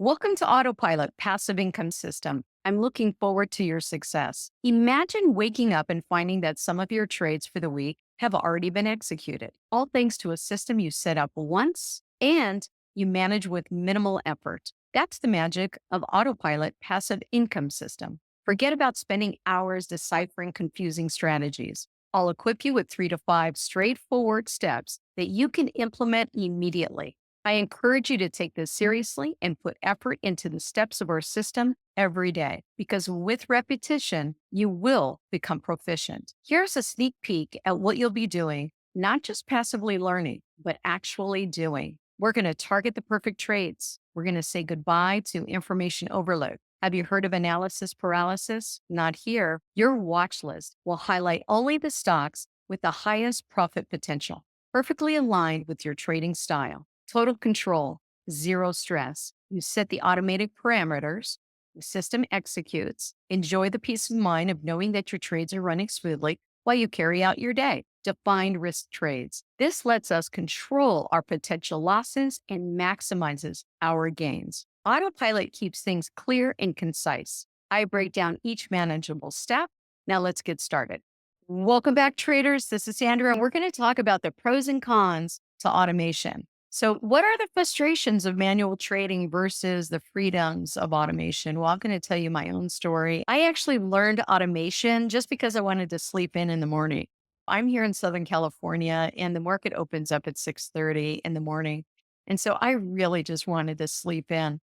Welcome to AutoPilot Passive Income System. I'm looking forward to your success. Imagine waking up and finding that some of your trades for the week have already been executed, all thanks to a system you set up once and you manage with minimal effort. That's the magic of AutoPilot Passive Income System. Forget about spending hours deciphering confusing strategies. I'll equip you with 3 to 5 straightforward steps that you can implement immediately. I encourage you to take this seriously and put effort into the steps of our system every day because with repetition, you will become proficient. Here's a sneak peek at what you'll be doing, not just passively learning, but actually doing. We're going to target the perfect trades. We're going to say goodbye to information overload. Have you heard of analysis paralysis? Not here. Your watch list will highlight only the stocks with the highest profit potential, perfectly aligned with your trading style. Total control, zero stress. You set the automated parameters, the system executes. Enjoy the peace of mind of knowing that your trades are running smoothly while you carry out your day. Defined risk trades. This lets us control our potential losses and maximizes our gains. Autopilot keeps things clear and concise. I break down each manageable step. Now let's get started. Welcome back, traders. This is Sandra, and we're going to talk about the pros and cons to automation. So, what are the frustrations of manual trading versus the freedoms of automation? Well, I'm going to tell you my own story. I actually learned automation just because I wanted to sleep in the morning. I'm here in Southern California, and the market opens up at 6:30 in the morning, and so I really just wanted to sleep in.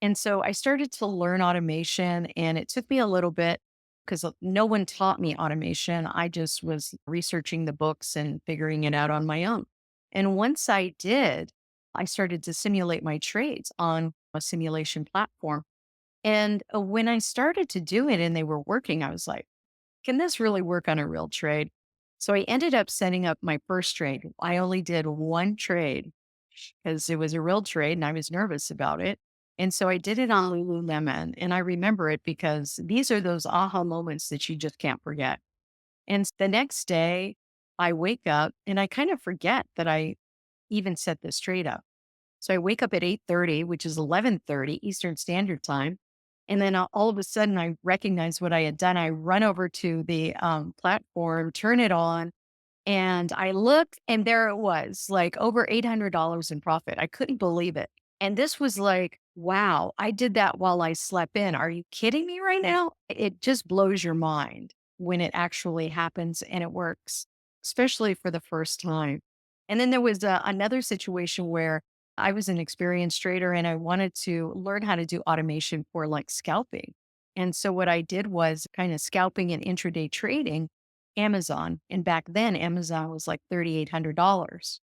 And so I started to learn automation, and it took me a little bit because no one taught me automation. I just was researching the books and figuring it out on my own. And once I did, I started to simulate my trades on a simulation platform. And when I started to do it and they were working, I was like, can this really work on a real trade? So I ended up setting up my first trade. I only did one trade because it was a real trade and I was nervous about it. And so I did it on Lululemon. And I remember it because these are those aha moments that you just can't forget. And the next day, I wake up and I kind of forget that I even set this trade up. So I wake up at 8:30, which is 11:30 Eastern Standard Time. And then all of a sudden, I recognize what I had done. I run over to the platform, turn it on, and I looked, and there it was, like over $800 in profit. I couldn't believe it. And this was like, wow, I did that while I slept in. Are you kidding me right now? It just blows your mind when it actually happens and it works, especially for the first time. And then there was another situation where I was an experienced trader and I wanted to learn how to do automation for like scalping. And so what I did was kind of scalping and intraday trading Amazon. And back then, Amazon was like $3,800.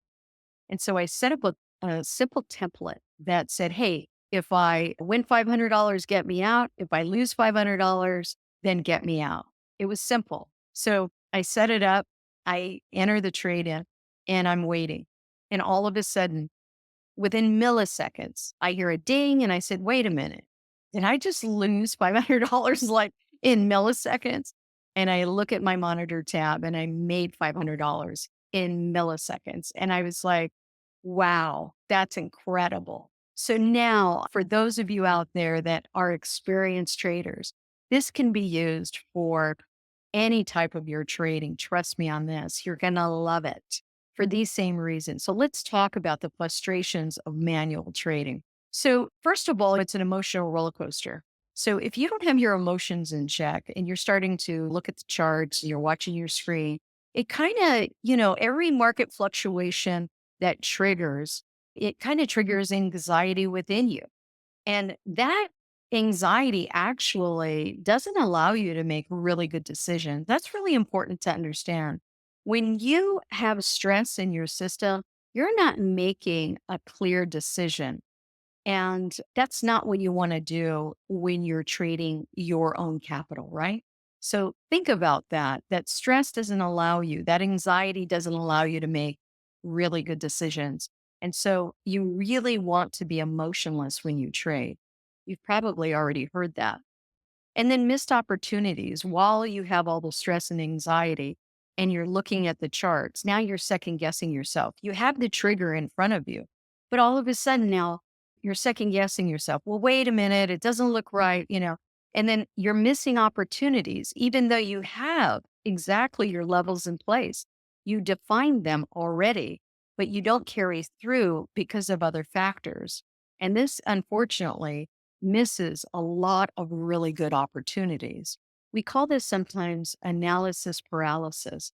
And so I set up a simple template that said, hey, if I win $500, get me out. If I lose $500, then get me out. It was simple. So I set it up, I enter the trade in, and I'm waiting. And all of a sudden, within milliseconds, I hear a ding and I said, wait a minute, did I just lose $500 like in milliseconds? And I look at my monitor tab and I made $500 in milliseconds. And I was like, wow, that's incredible. So now, for those of you out there that are experienced traders, this can be used for any type of your trading. Trust me on this. You're going to love it for these same reasons. So let's talk about the frustrations of manual trading. So, first of all, it's an emotional roller coaster. So, if you don't have your emotions in check and you're starting to look at the charts, you're watching your screen, it kind of, every market fluctuation that triggers, it kind of triggers anxiety within you. And that anxiety actually doesn't allow you to make really good decisions. That's really important to understand. When you have stress in your system, you're not making a clear decision. And that's not what you want to do when you're trading your own capital, right? So think about that. That stress doesn't allow you, that anxiety doesn't allow you to make really good decisions. And so you really want to be emotionless when you trade. You've probably already heard that. And then missed opportunities while you have all the stress and anxiety and you're looking at the charts. Now you're second guessing yourself. You have the trigger in front of you, but all of a sudden now you're second guessing yourself. Well, wait a minute, it doesn't look right. And then you're missing opportunities, even though you have exactly your levels in place. You define them already, but you don't carry through because of other factors. And this, unfortunately, misses a lot of really good opportunities. We call this sometimes analysis paralysis,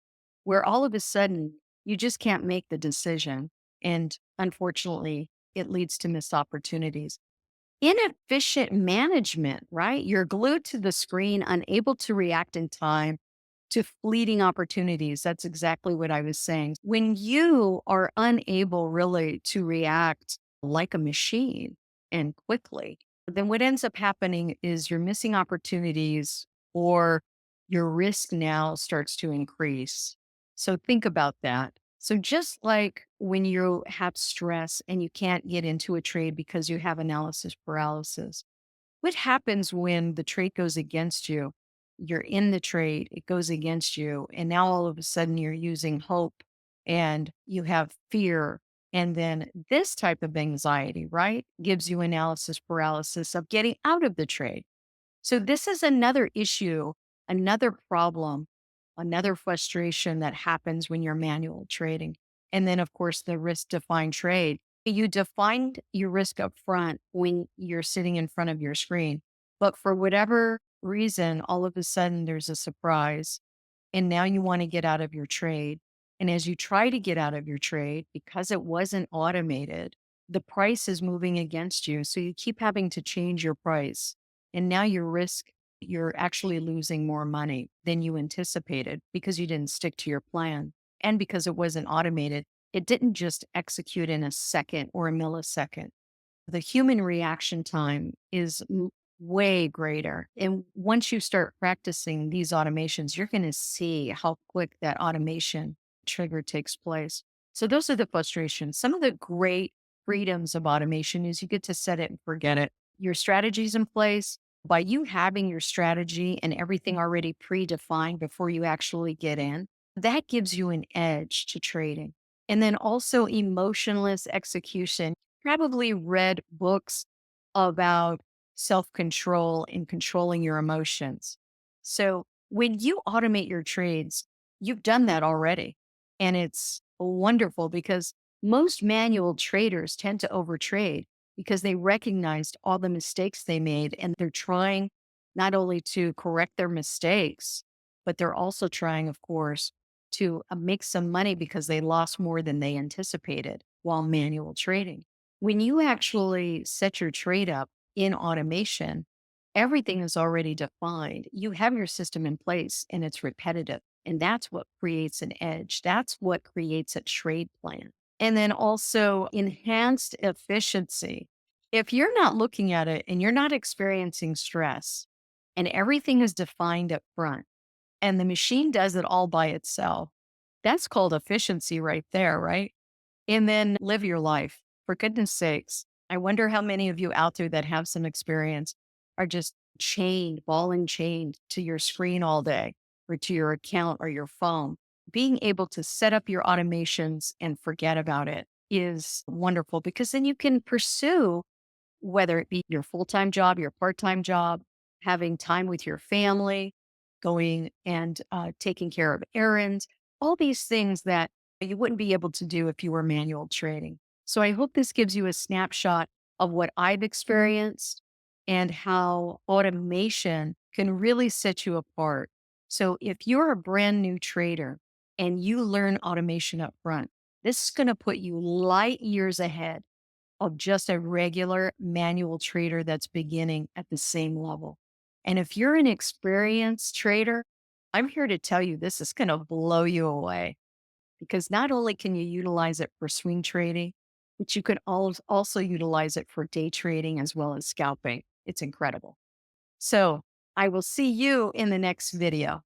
where all of a sudden you just can't make the decision. And unfortunately, it leads to missed opportunities. Inefficient management, right? You're glued to the screen, unable to react in time to fleeting opportunities. That's exactly what I was saying. When you are unable really to react like a machine and quickly, then what ends up happening is you're missing opportunities or your risk now starts to increase. So think about that. So just like when you have stress and you can't get into a trade because you have analysis paralysis, what happens when the trade goes against you? You're in the trade, it goes against you, and now all of a sudden you're using hope and you have fear. And then this type of anxiety, right, gives you analysis paralysis of getting out of the trade. So this is another issue, another problem, another frustration that happens when you're manual trading. And then, of course, the risk defined trade. You defined your risk up front when you're sitting in front of your screen. But for whatever reason, all of a sudden there's a surprise. And now you want to get out of your trade. And as you try to get out of your trade, because it wasn't automated, the price is moving against you. So you keep having to change your price. And now you're actually losing more money than you anticipated because you didn't stick to your plan. And because it wasn't automated, it didn't just execute in a second or a millisecond. The human reaction time is way greater. And once you start practicing these automations, you're going to see how quick that automation trigger takes place. So those are the frustrations. Some of the great freedoms of automation is you get to set it and forget it. Your strategy's in place. By you having your strategy and everything already predefined before you actually get in, that gives you an edge to trading. And then also emotionless execution. Probably read books about self control and controlling your emotions. So when you automate your trades, you've done that already. And it's wonderful because most manual traders tend to overtrade because they recognized all the mistakes they made and they're trying not only to correct their mistakes, but they're also trying, of course, to make some money because they lost more than they anticipated while manual trading. When you actually set your trade up in automation, everything is already defined. You have your system in place and it's repetitive. And that's what creates an edge. That's what creates a trade plan. And then also enhanced efficiency. If you're not looking at it and you're not experiencing stress and everything is defined up front and the machine does it all by itself, that's called efficiency right there, right? And then live your life. For goodness sakes, I wonder how many of you out there that have some experience are just chained, ball and chained to your screen all day or to your account or your phone. Being able to set up your automations and forget about it is wonderful because then you can pursue whether it be your full time job, your part time job, having time with your family, going and taking care of errands, all these things that you wouldn't be able to do if you were manual trading. So I hope this gives you a snapshot of what I've experienced and how automation can really set you apart. So if you're a brand new trader and you learn automation up front, this is going to put you light years ahead of just a regular manual trader that's beginning at the same level. And if you're an experienced trader, I'm here to tell you this is going to blow you away because not only can you utilize it for swing trading, but you can also utilize it for day trading as well as scalping. It's incredible. So I will see you in the next video.